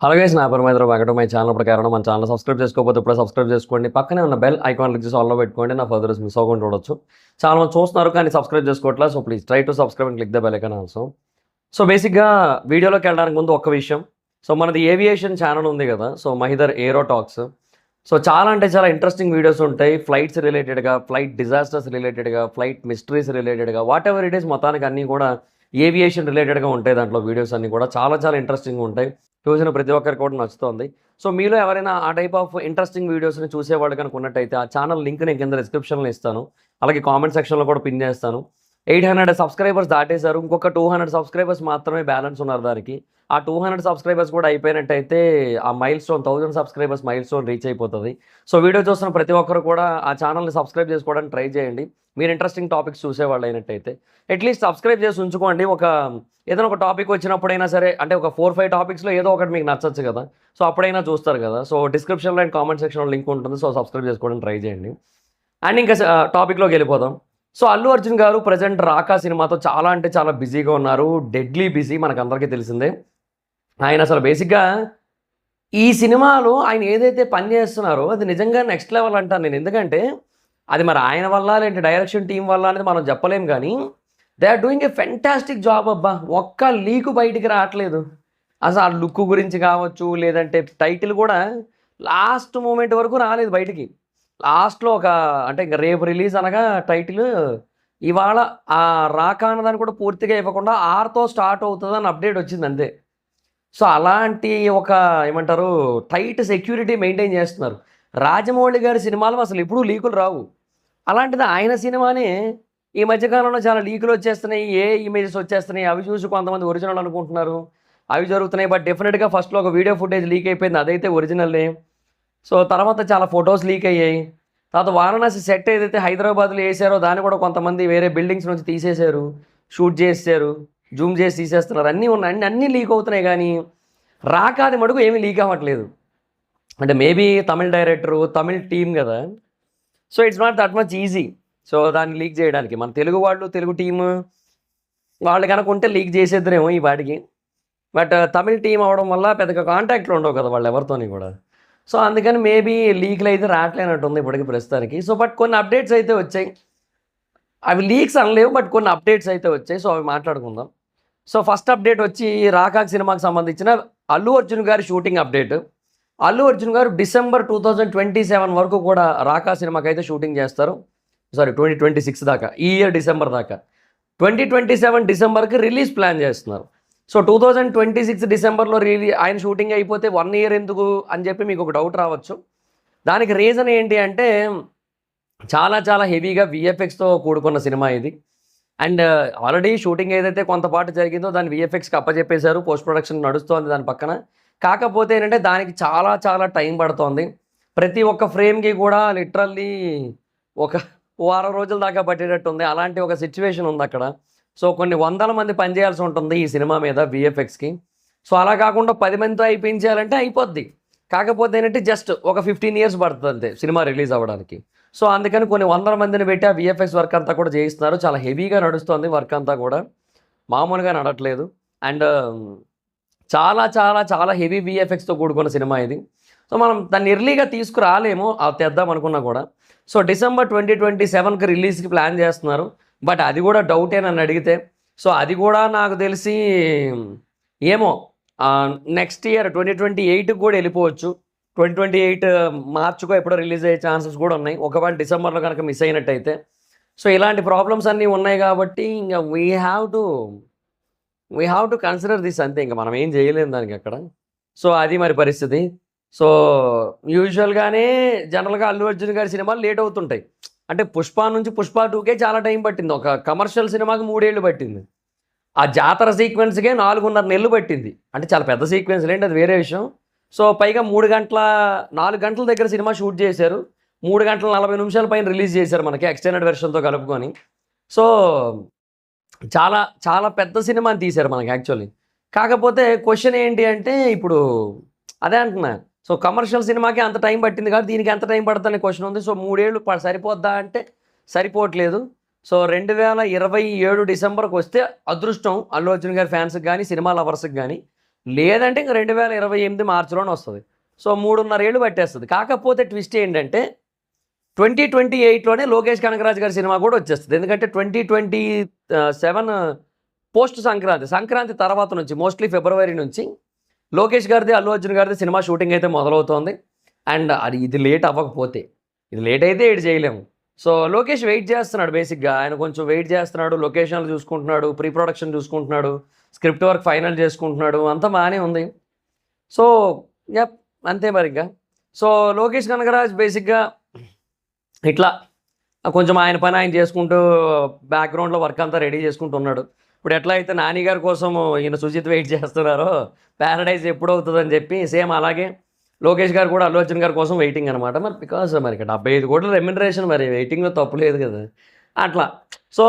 Hello guys, నా పేరు Maitra Venkata. My channel ప్రకారం మన ఛానల్ సబ్స్క్రైబ్ చేసుకోకపోతే ఇప్పుడే సబ్స్క్రైబ్ చేసుకోండి. పక్కనే ఉన్న బెల్ ఐకాన్ క్లిక్ చేసి ఆల్లో పెట్టుకోండి. నా ఫర్దర్స్ మిస్ అవ్వకుండా చూడొచ్చు. చాలా మంది చూస్తున్నారు కానీ సబ్స్క్రైబ్ చేసుకోవట్లేదు. So please try to subscribe and click the bell icon also. So బేసిక్గా వీడియోలోకి వెళ్ళడానికి ముందు ఒక్క విషయం. సో మనది ఏవియేషన్ ఛానల్ ఉంది కదా, సో మహిదర్ ఏరో టాక్స్. సో చాలా అంటే చాలా ఇంట్రెస్టింగ్ వీడియోస్ ఉంటాయి. ఫ్లైట్స్ రిలేటెడ్గా, ఫ్లైట్ డిజాస్టర్స్ రిలేటెడ్గా, ఫ్లైట్ మిస్టరీస్ రిలేటెడ్గా, వాట్ ఎవర్ ఇట్ ఈస్, మొత్తానికి అన్నీ కూడా ఏవియేషన్ రిలేటెడ్గా ఉంటాయి. దాంట్లో వీడియోస్ అన్నీ కూడా చాలా చాలా ఇంట్రెస్టింగ్గా ఉంటాయి. చూసిన ప్రతి ఒక్కరికి కూడా నచ్చుతుంది. సో మీలో ఎవరైనా ఆ టైప్ ఆఫ్ ఇంట్రెస్టింగ్ వీడియోస్ని చూసేవాళ్ళు కనుక ఉన్నట్టయితే ఆ ఛానల్ లింక్ నేను కింద డిస్క్రిప్షన్లో ఇస్తాను. అలాగే కామెంట్ సెక్షన్లో కూడా పిన్ చేస్తాను. 800 సబ్స్క్రైబర్స్ దాటేశారు. ఇంకొక 200 సబ్స్క్రైబర్స్ మాత్రమే బ్యాలెన్స్ ఉన్నారు దానికి. ఆ 200 సబ్స్క్రైబర్స్ కూడా అయిపోయినట్టయితే ఆ mile stone 1000 subscribers mile stone reach అయిపోతుంది. సో వీడియో చూస్తున్న ప్రతి ఒక్కరు కూడా ఆ ఛానల్ని సబ్స్క్రైబ్ చేసుకోవడానికి ట్రై చేయండి. మీరు ఇంట్రెస్టింగ్ టాపిక్స్ చూసేవాళ్ళు అయినట్టయితే అట్లీస్ట్ సబ్స్క్రైబ్ చేసి ఉంచుకోండి. ఏదైనా ఒక టాపిక్ వచ్చినప్పుడైనా సరే, అంటే ఒక 4-5 టాపిక్స్లో ఏదో ఒకటి మీకు నచ్చచ్చు కదా, సో అప్పుడైనా చూస్తారు కదా. సో డిస్క్రిప్షన్లో అండ్ కామెంట్ సెక్షన్లో లింక్ ఉంటుంది. సో సబ్స్క్రైబ్ చేసుకోవడానికి ట్రై చేయండి. అండ్ ఇంకా టాపిక్లోకి వెళ్ళిపోదాం. సో అల్లు అర్జున్ గారు ప్రజెంట్ రాకా సినిమాతో చాలా అంటే చాలా బిజీగా ఉన్నారు. డెడ్లీ బిజీ, మనకు అందరికీ తెలిసిందే. ఆయన అసలు బేసిక్గా ఈ సినిమాలో ఆయన ఏదైతే పని చేస్తున్నారో అది నిజంగా నెక్స్ట్ లెవెల్ అంటాను నేను. ఎందుకంటే అది మరి ఆయన వల్ల లేదంటే డైరెక్షన్ టీం వల్ల అనేది మనం చెప్పలేం, కానీ they are doing a fantastic job అబ్బా. ఒక్క లీకు బయటికి రావట్లేదు. అసలు ఆ లుక్ గురించి కావచ్చు, లేదంటే టైటిల్ కూడా లాస్ట్ మూమెంట్ వరకు రాలేదు బయటికి. లాస్ట్లో అంటే ఇంకా రేపు రిలీజ్ అనగా టైటిల్ ఇవాళ ఆ రాకా అన్నదాన్ని కూడా పూర్తిగా ఇవ్వకుండా 6తో స్టార్ట్ అవుతుందని అప్డేట్ వచ్చింది అంతే. సో అలాంటి ఏమంటారు, టైట్ సెక్యూరిటీ మెయింటైన్ చేస్తున్నారు. రాజమౌళి గారి సినిమాలు అసలు ఎప్పుడూ లీకులు రావు. అలాంటిది ఆయన సినిమానే ఈ మధ్యకాలంలో చాలా లీకులు వచ్చేస్తున్నాయి, ఇమేజెస్ వచ్చేస్తున్నాయి. అవి చూసి కొంతమంది ఒరిజినల్ అనుకుంటున్నారు. అవి జరుగుతున్నాయి. బట్ డెఫినెట్గా ఫస్ట్లో ఒక వీడియో ఫుటేజ్ లీక్ అయిపోయింది, అదైతే ఒరిజినల్లే. సో తర్వాత చాలా ఫొటోస్ లీక్ అయ్యాయి. తర్వాత వారణాసి సెట్ ఏదైతే హైదరాబాద్లో వేసారో దాన్ని కూడా కొంతమంది వేరే బిల్డింగ్స్ నుంచి తీసేశారు, షూట్ చేశారు, జూమ్ చేసి తీసేస్తున్నారు. అన్నీ ఉన్నాయి, అన్నీ లీక్ అవుతున్నాయి. కానీ రాకాది మటుకు ఏమీ లీక్ అవ్వట్లేదు. అంటే maybe Tamil director, Tamil team కదా, so it's not that much easy. So దాన్ని లీక్ చేయడానికి మన తెలుగు వాళ్ళు, తెలుగు టీము వాళ్ళు కనుక ఉంటే లీక్ చేసేద్దరేమో ఈ వాటికి. బట్ తమిళ్ టీం అవడం వల్ల పెద్దగా కాంటాక్ట్లు ఉండవు కదా వాళ్ళు ఎవరితోని కూడా. సో అందుకని మేబీ లీక్లు అయితే రావట్లేనట్టుంది ఇప్పటికి ప్రస్తుతానికి. సో బట్ కొన్ని అప్డేట్స్ అయితే వచ్చాయి. అవి లీక్స్ అనలేవు, బట్ కొన్ని అప్డేట్స్ అయితే వచ్చాయి. సో అవి మాట్లాడుకుందాం. సో ఫస్ట్ అప్డేట్ వచ్చి రాకాక్ సినిమాకి సంబంధించిన అల్లు అర్జున్ గారి షూటింగ్ అప్డేట్. అల్లు అర్జున్ గారు డిసెంబర్ 2027 వరకు కూడా రాకా సినిమాకి అయితే షూటింగ్ చేస్తారు. 2026 దాకా, ఈ ఇయర్ డిసెంబర్ దాకా. 2027 డిసెంబర్కి రిలీజ్ ప్లాన్ చేస్తున్నారు. సో 2026 డిసెంబర్లో ఆయన షూటింగ్ అయిపోతే 1 ఇయర్ ఎందుకు అని చెప్పి మీకు ఒక డౌట్ రావచ్చు. దానికి రీజన్ ఏంటి అంటే చాలా చాలా హెవీగా విఎఫ్ఎక్స్తో కూడుకున్న సినిమా ఇది. అండ్ ఆల్రెడీ షూటింగ్ ఏదైతే కొంతపాటు జరిగిందో దాన్ని విఎఫ్ఎక్స్కి అప్పచెప్పేశారు. పోస్ట్ ప్రొడక్షన్ నడుస్తోంది దాని పక్కన. కాకపోతే ఏంటంటే దానికి చాలా చాలా టైం పడుతోంది. ప్రతి ఒక్క ఫ్రేమ్కి కూడా లిటరల్లీ ఒక వారం రోజుల దాకా పట్టేటట్టుంది. అలాంటి ఒక సిచ్యువేషన్ ఉంది అక్కడ. సో కొన్ని వందల మంది పనిచేయాల్సి ఉంటుంది ఈ సినిమా మీద విఎఫ్ఎక్స్కి. సో అలా కాకుండా 10 మందితో అయిపోయించాలంటే అయిపోద్ది. కాకపోతే ఏంటంటే జస్ట్ ఒక 15 ఇయర్స్ పడుతుంది అంతే సినిమా రిలీజ్ అవ్వడానికి. సో అందుకని కొన్ని వందల మందిని పెట్టి ఆ విఎఫ్ఎక్స్ వర్క్ అంతా కూడా చేయిస్తున్నారు. చాలా హెవీగా నడుస్తుంది వర్క్ అంతా కూడా, మామూలుగా నడట్లేదు. అండ్ చాలా చాలా చాలా హెవీ విఎఫ్ఎక్స్తో కూడుకున్న సినిమా ఇది. సో మనం దాన్ని ఎర్లీగా తీసుకురాలేమో అది తెద్దాం అనుకున్నా కూడా. సో డిసెంబర్ 2027కి రిలీజ్కి ప్లాన్ చేస్తున్నారు. బట్ అది కూడా డౌటే నన్ను అడిగితే. సో అది కూడా నాకు తెలిసి ఏమో నెక్స్ట్ ఇయర్ 2028కి కూడా వెళ్ళిపోవచ్చు. 2028 మార్చుకో ఎప్పుడో రిలీజ్ అయ్యే ఛాన్సెస్ కూడా ఉన్నాయి, ఒకవేళ డిసెంబర్లో కనుక మిస్ అయినట్టయితే. సో ఇలాంటి ప్రాబ్లమ్స్ అన్నీ ఉన్నాయి కాబట్టి ఇంకా we have to consider this అంతే. ఇంకా మనం ఏం చేయలేము దానికి అక్కడ. సో అది మరి పరిస్థితి. సో యూజువల్గానే జనరల్గా అల్లు అర్జున్ గారి సినిమాలు లేట్ అవుతుంటాయి. అంటే పుష్ప నుంచి పుష్ప 2కే చాలా టైం పట్టింది. ఒక కమర్షియల్ సినిమాకి 3 ఏళ్ళు పట్టింది. ఆ జాతర సీక్వెన్స్కే 4.5 నెలలు పట్టింది. అంటే చాలా పెద్ద సీక్వెన్స్ లేండి, అది వేరే విషయం. సో పైగా 4 గంటల దగ్గర సినిమా షూట్ చేశారు. 3 గంటల 40 నిమిషాల పైన రిలీజ్ చేశారు మనకి ఎక్స్టెండెడ్ వెర్షన్తో కలుపుకొని. సో చాలా చాలా పెద్ద సినిమాని తీశారు మనకి యాక్చువల్లీ. కాకపోతే క్వశ్చన్ ఏంటి అంటే ఇప్పుడు అదే అంటున్నా. సో కమర్షియల్ సినిమాకి అంత టైం పట్టింది కాబట్టి దీనికి ఎంత టైం పడుతుందనే క్వశ్చన్ ఉంది. సో 3 ఏళ్ళు సరిపోద్దా అంటే సరిపోవట్లేదు. సో 2027 డిసెంబర్కి వస్తే అదృష్టం అల్లు అర్జున్ గారి ఫ్యాన్స్కి కానీ సినిమా లవర్స్కి కానీ. లేదంటే ఇంక 2028 మార్చిలోనే వస్తుంది. సో 3.5 ఏళ్ళు పట్టేస్తుంది. కాకపోతే ట్విస్ట్ ఏంటంటే 2028లోనే లోకేష్ కనగరాజు గారి సినిమా కూడా వచ్చేస్తుంది. ఎందుకంటే 2027 పోస్ట్ సంక్రాంతి తర్వాత నుంచి మోస్ట్లీ ఫిబ్రవరి నుంచి లోకేష్ గారిది, అల్లు అర్జున్ గారిది సినిమా షూటింగ్ అయితే మొదలవుతోంది. అండ్ ఇది లేట్ అవ్వకపోతే, ఇది లేట్ అయితే ఏడు చేయలేము. సో లోకేష్ వెయిట్ చేస్తున్నాడు. బేసిక్గా ఆయన కొంచెం వెయిట్ చేస్తున్నాడు, లొకేషన్లు చూసుకుంటున్నాడు, ప్రీ ప్రొడక్షన్ చూసుకుంటున్నాడు, స్క్రిప్ట్ వర్క్ ఫైనల్ చేసుకుంటున్నాడు, అంతా బాగానే ఉంది. సో యప్ అంతే మరి ఇంకా. సో లోకేష్ కనగరాజ్ బేసిక్గా ఇట్లా కొంచెం ఆయన పని ఆయన చేసుకుంటూ బ్యాక్గ్రౌండ్లో వర్క్ అంతా రెడీ చేసుకుంటున్నాడు. ఇప్పుడు ఎట్లా అయితే నాని గారి కోసం ఈయన సుజిత్ వెయిట్ చేస్తున్నారో ప్యారడైజ్ ఎప్పుడు అవుతుందని చెప్పి, సేమ్ అలాగే లోకేష్ గారు కూడా అల్లు అర్జున్ గారి కోసం వెయిటింగ్ అనమాట. మరి బికాజ్ మరి ఇక్కడ 75 కోట్ల రెమ్యునరేషన్, మరి వెయిటింగ్లో తప్పు లేదు కదా అట్లా. సో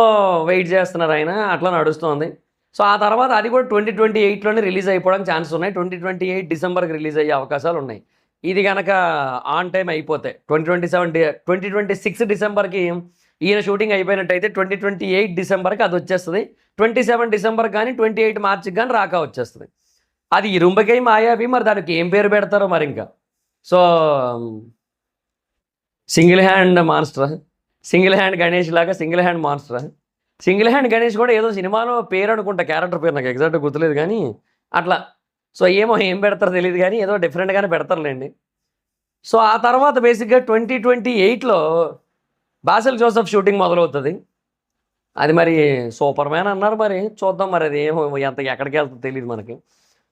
వెయిట్ చేస్తున్నారు ఆయన, అట్లా నడుస్తుంది. సో ఆ తర్వాత అది కూడా 2028లోనే రిలీజ్ అయిపోవడానికి ఛాన్స్ ఉన్నాయి. 2028 డిసెంబర్కి రిలీజ్ అయ్యే అవకాశాలు ఉన్నాయి. ఇది కనుక ఆన్ టైం అయిపోతే 2026 డిసెంబర్కి ఈయన షూటింగ్ అయిపోయినట్టయితే 2028 డిసెంబర్కి అది వచ్చేస్తుంది. 27 డిసెంబర్ కానీ 28 మార్చికి కానీ రాకా వచ్చేస్తుంది. అది ఇరుంబకై మాయావి, మరి దానికి ఏం పేరు పెడతారో మరి ఇంకా. So single hand monster, single hand Ganesh లాగా single hand monster. Single hand Ganesh కూడా ఏదో సినిమాలో పేరు అనుకుంటా, క్యారెక్టర్ పేరు నాకు ఎగ్జాక్ట్గా గుర్తులేదు కానీ అట్లా. సో ఏం పెడతారో తెలియదు కానీ ఏదో డిఫరెంట్గానే పెడతారులేండి. సో ఆ తర్వాత బేసిక్గా 2028లో బాసెల్ జోసెఫ్ షూటింగ్ మొదలవుతుంది. అది మరి సూపర్ మ్యాన్ అన్నారు, మరి చూద్దాం మరి అది ఏమో ఎంత ఎక్కడికి వెళ్తుందో తెలియదు మనకి.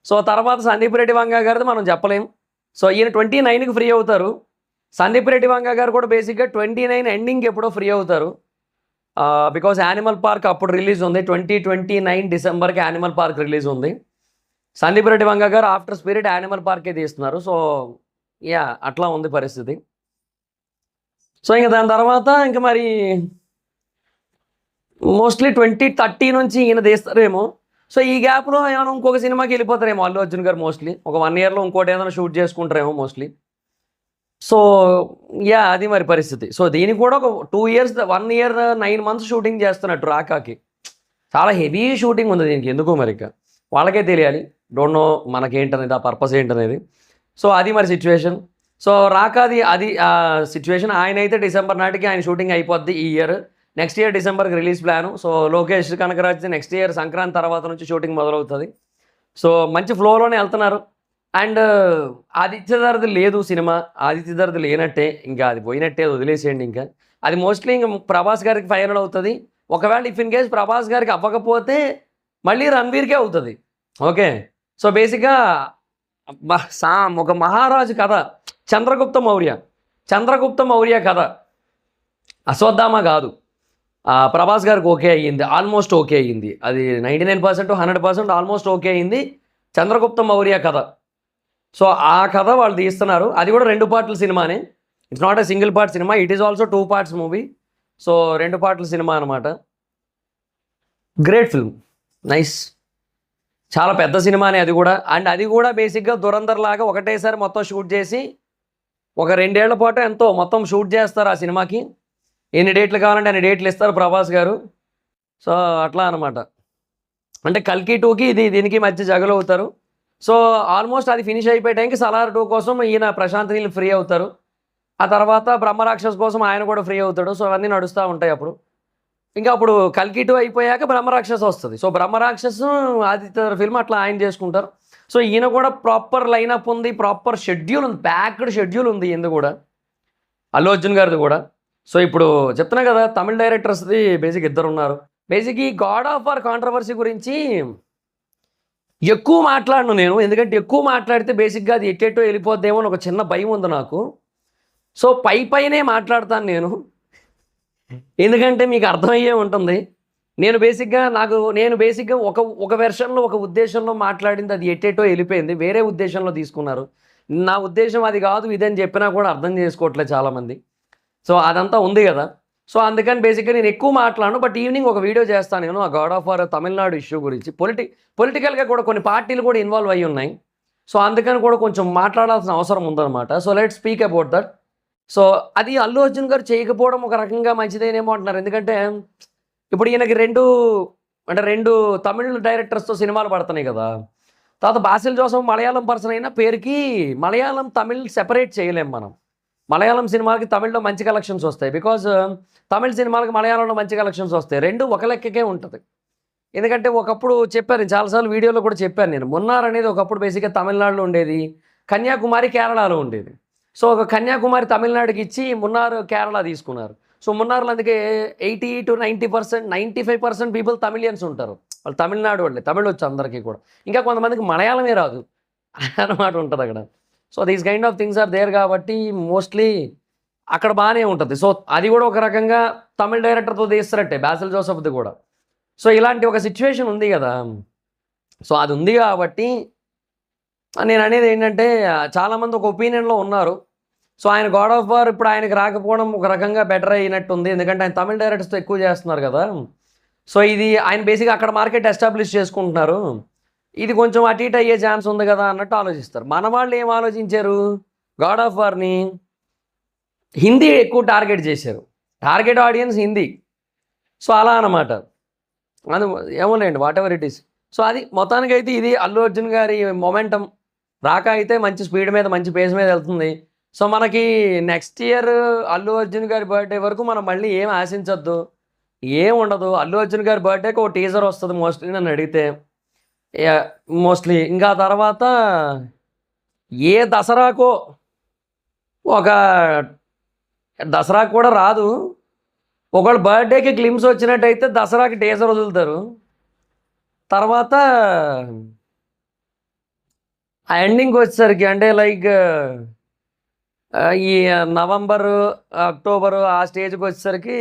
సో తర్వాత సందీప్ రెడ్డి వంగ గారిది మనం చెప్పలేం. సో ఈయన 29కి ఫ్రీ అవుతారు. సందీప్ రెడ్డి వంగ గారు కూడా బేసిక్గా 29 ఎండింగ్ ఎప్పుడో ఫ్రీ అవుతారు. బికాజ్ యానిమల్ పార్క్ అప్పుడు రిలీజ్ ఉంది, 2029 డిసెంబర్కి యానిమల్ పార్క్ రిలీజ్ ఉంది. సందీప్ రెడ్డి వంగ గారు ఆఫ్టర్ స్పిరిట్ యానిమల్ పార్కే తీస్తున్నారు. సో యా అట్లా ఉంది పరిస్థితి. సో ఇంకా దాని తర్వాత ఇంకా మరి మోస్ట్లీ 2030 నుంచి ఈయన తీస్తారేమో. సో ఈ గ్యాప్లో ఏమైనా ఇంకొక సినిమాకి వెళ్ళిపోతారేమో అల్లు అర్జున్ గారు. మోస్ట్లీ ఒక 1 ఇయర్లో ఇంకోటి ఏదైనా షూట్ చేసుకుంటారేమో మోస్ట్లీ. సో యా అది మరి పరిస్థితి. సో దీనికి కూడా ఒక 2 ఇయర్స్ 1 ఇయర్ 9 మంత్స్ షూటింగ్ చేస్తున్నట్టు రాకాకి. చాలా హెవీ షూటింగ్ ఉంది దీనికి, ఎందుకో మరి ఇక వాళ్ళకే తెలియాలి. డోంట్ నో మనకేంటనేది, ఆ పర్పస్ ఏంటనేది. సో అది మరి సిచ్యువేషన్. సో రాకాది అది ఆ సిచ్యువేషన్. ఆయన అయితే డిసెంబర్ నాటికి ఆయన షూటింగ్ అయిపోద్ది ఈ ఇయర్. నెక్స్ట్ ఇయర్ డిసెంబర్కి release plan. So Lokesh Kanagaraj next year Sankranti తర్వాత నుంచి షూటింగ్ మొదలవుతుంది. సో మంచి ఫ్లోలోనే వెళ్తున్నారు. అండ్ ఆదిత్యదారిది లేదు సినిమా, ఆదిత్యదారిది లేనట్టే, ఇంకా అది పోయినట్టే, వదిలేసేయండి. ఇంకా అది మోస్ట్లీ ఇంకా ప్రభాస్ గారికి ఫైనల్ అవుతుంది. ఒకవేళ ఇఫ్ ఇన్ కేస్ ప్రభాస్ గారికి అవ్వకపోతే మళ్ళీ రణ్వీర్కే అవుతుంది. ఓకే. సో బేసిక్గా ఒక మహారాజు కథ, చంద్రగుప్త మౌర్య కథ, అశ్వత్థామ కాదు, ప్రభాస్ గారికి ఓకే అయ్యింది, ఆల్మోస్ట్ ఓకే అయ్యింది. అది 99% 100% ఆల్మోస్ట్ ఓకే అయ్యింది, చంద్రగుప్త మౌర్య కథ. సో ఆ కథ వాళ్ళు తీస్తున్నారు. అది కూడా 2 పార్ట్ల సినిమానే. It's not a single part సినిమా, it is also 2 parts movie. So 2 పార్ట్ల సినిమా అనమాట. గ్రేట్ ఫిల్మ్, నైస్, చాలా పెద్ద సినిమానే అది కూడా. అండ్ అది కూడా బేసిక్గా దురంధర్ లాగా ఒకటేసారి మొత్తం షూట్ చేసి ఒక 2 ఏళ్ల పాటు ఎంతో మొత్తం షూట్ చేస్తారు ఆ సినిమాకి. ఎన్ని డేట్లు కావాలంటే అన్ని డేట్లు ఇస్తారు ప్రభాస్ గారు. సో అట్లా అనమాట. అంటే కల్కి 2కి దీనికి మధ్య జగలు అవుతారు. సో ఆల్మోస్ట్ అది ఫినిష్ అయిపోయే టైంకి సలార్ 2 కోసం ఈయన ప్రశాంత్ నీల్ ఫ్రీ అవుతారు. ఆ తర్వాత బ్రహ్మరాక్షస్ కోసం ఆయన కూడా ఫ్రీ అవుతాడు. సో అవన్నీ నడుస్తూ ఉంటాయి. అప్పుడు ఇంకా అప్పుడు కల్కి 2 అయిపోయాక బ్రహ్మరాక్షస్ వస్తుంది. సో బ్రహ్మరాక్షస్ ఆదిత్య ఫిల్మ్ అట్లా ఆయన చేసుకుంటారు. సో ఈయన కూడా ప్రాపర్ లైనప్ ఉంది, ప్రాపర్ షెడ్యూల్ ఉంది, ప్యాక్డ్ షెడ్యూల్ ఉంది ఈయన కూడా, అల్లు అర్జున్ గారిది కూడా. సో ఇప్పుడు చెప్తున్నా కదా, తమిళ డైరెక్టర్స్ది బేసిక్ 2 ఉన్నారు. బేసిక్ ఈ గాడ్ ఆఫ్ వార్ కాంట్రవర్సీ గురించి ఎక్కువ మాట్లాడను నేను, ఎందుకంటే ఎక్కువ మాట్లాడితే బేసిక్గా అది ఎట్టేటో వెళ్ళిపోద్దేమో అని ఒక చిన్న భయం ఉంది నాకు. సో పైనే మాట్లాడతాను నేను, ఎందుకంటే మీకు అర్థమయ్యే ఉంటుంది. నేను బేసిక్గా ఒక వెర్షన్లో ఒక ఉద్దేశంలో మాట్లాడింది, అది ఎట్టేటో వెళ్ళిపోయింది, వేరే ఉద్దేశంలో తీసుకున్నారు. నా ఉద్దేశం అది కాదు ఇదని చెప్పినా కూడా అర్థం చేసుకోవట్లేదు చాలామంది. సో అదంతా ఉంది కదా. సో అందుకని బేసిక్గా నేను ఎక్కువ మాట్లాడను. బట్ ఈవినింగ్ ఒక వీడియో చేస్తాను నేను ఆ God of war Tamil Nadu issue గురించి. పొలిటికల్గా కూడా కొన్ని పార్టీలు కూడా ఇన్వాల్వ్ అయ్యి ఉన్నాయి. సో అందుకని కూడా కొంచెం మాట్లాడాల్సిన అవసరం ఉందన్నమాట. So let speak about that. So అది అల్లు అర్జున్ గారు చేయకపోవడం ఒక రకంగా మంచిదేనేమో అంటున్నారు. ఎందుకంటే ఇప్పుడు ఈయనకి 2 తమిళ డైరెక్టర్స్తో సినిమాలు పడుతున్నాయి కదా. తర్వాత బాసిల్ జోసెఫ్ మలయాళం పర్సన్ అయినా పేరుకి మలయాళం తమిళ్ సెపరేట్ చేయలేం మనం. మలయాళం సినిమాలకి తమిళ్లో మంచి కలెక్షన్స్ వస్తాయి. బికాజ్ తమిళ్ సినిమాలకి మలయాళంలో మంచి కలెక్షన్స్ వస్తాయి. రెండు ఒక లెక్కకే ఉంటుంది. ఎందుకంటే ఒకప్పుడు చెప్పాను, చాలాసార్లు వీడియోలో కూడా చెప్పాను నేను. మున్నార్ అనేది ఒకప్పుడు బేసిక్గా తమిళనాడులో ఉండేది, కన్యాకుమారి కేరళలో ఉండేది. సో ఒక కన్యాకుమారి తమిళనాడుకి ఇచ్చి మున్నార్ కేరళ తీసుకున్నారు. సో మున్నార్లో అందుకే 80 to 90%, 95% పీపుల్ తమిళియన్స్ ఉంటారు. వాళ్ళు తమిళనాడు వాళ్ళే, తమిళ్ వచ్చు అందరికీ కూడా. ఇంకా కొంతమందికి మలయాళమే రాదు అన్నమాట ఉంటుంది అక్కడ. So these kind of things are there కాబట్టి మోస్ట్లీ అక్కడ బాగానే ఉంటుంది. సో అది కూడా ఒక రకంగా తమిళ్ డైరెక్టర్తో తీస్తున్నట్టే బాసిల్ జోసెఫ్ది కూడా. సో ఇలాంటి ఒక సిచ్యువేషన్ ఉంది కదా. సో అది ఉంది కాబట్టి నేను అనేది ఏంటంటే చాలామంది ఒక ఒపీనియన్లో ఉన్నారు. సో ఆయన గాడ్ ఆఫ్ వార్ ఇప్పుడు ఆయనకి రాకపోవడం ఒక రకంగా బెటర్ అయినట్టు ఉంది. ఎందుకంటే ఆయన తమిళ డైరెక్టర్స్తో ఎక్కువ చేస్తున్నారు కదా. సో ఇది ఆయన బేసిక్గా అక్కడ మార్కెట్ ఎస్టాబ్లిష్ చేసుకుంటున్నారు. ఇది కొంచెం అటు ఇటు అయ్యే ఛాన్స్ ఉంది కదా అన్నట్టు ఆలోచిస్తారు. మన వాళ్ళు ఏం ఆలోచించారు, గాడ్ ఆఫ్ వార్ని హిందీ ఎక్కువ టార్గెట్ చేశారు. Target audience Hindi. సో అలా అన్నమాట. అది ఏమోలేండి, whatever it is. So అది మొత్తానికైతే ఇది అల్లు అర్జున్ గారి మొమెంటం రాక అయితే మంచి స్పీడ్ మీద మంచి పేస్ మీద వెళ్తుంది. సో మనకి నెక్స్ట్ ఇయర్ అల్లు అర్జున్ గారి బర్త్డే వరకు మనం మళ్ళీ ఏం ఆశించొద్దు, ఏం ఉండదు. అల్లు అర్జున్ గారి బర్త్డేకి ఒక టీజర్ వస్తుంది మోస్ట్లీ నన్ను అడిగితే. మోస్ట్లీ ఇంకా తర్వాత ఏ దసరాకో, ఒక దసరాకు కూడా రాదు, ఒకవేళ బర్త్డేకి గ్లిమ్స్ వచ్చినట్టయితే దసరాకి టీజర్ వదులుతారు. తర్వాత ఆ ఎండింగ్కి వచ్చేసరికి అంటే లైక్ ఈ నవంబరు, అక్టోబరు ఆ స్టేజ్కి వచ్చేసరికి,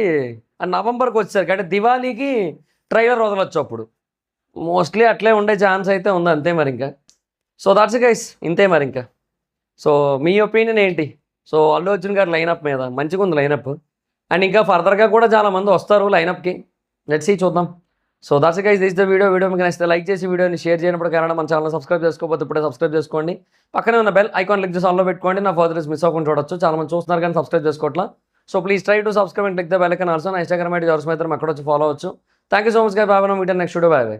నవంబర్కి వచ్చేసరికి అంటే దివాళీకి ట్రైలర్ వదలొచ్చు అప్పుడు. మోస్ట్లీ అట్లే ఉండే ఛాన్స్ అయితే ఉంది అంతే మరి ఇంకా. సో దట్స్ గైస్, ఇంతే మరి ఇంకా. సో మీ ఒపీనియన్ ఏంటి? సో అల్లు అర్జున్ గారి లైనప్ మీద మంచిగా ఉంది లైనప్. అండ్ ఇంకా ఫర్దర్గా కూడా చాలామంది వస్తారు లైనప్కి. లెట్స్ సీ, చూద్దాం. So that's guys, this the video మీకు నచ్చితే లైక్ చేసి వీడియోని షేర్ చేయనప్పుడు కారణం మన ఛానల్ సబ్స్క్రైబ్ చేసుకోకపోతే ఇప్పుడే సబ్స్క్రైబ్ చేసుకోండి. పక్కనే ఉన్న బెల్ ఐకాన్ క్లిక్ చేసి ఆన్లో పెట్టుకోండి. నా ఫర్దర్స్ మిస్ అవ్వకుండా చూడొచ్చు. చాలా మంది చూస్తున్నారు కానీ సబ్స్క్రైబ్ చేసుకోవట్లా. So please try to subscribe and click the bell icon also. నా ఇన్స్టాగ్రామ్ ఐడి జోర్స్ మైత్రం అక్కడ వచ్చి ఫాలో అవచ్చు. Thank you so much guys. Bye. Meet at next video. Bye.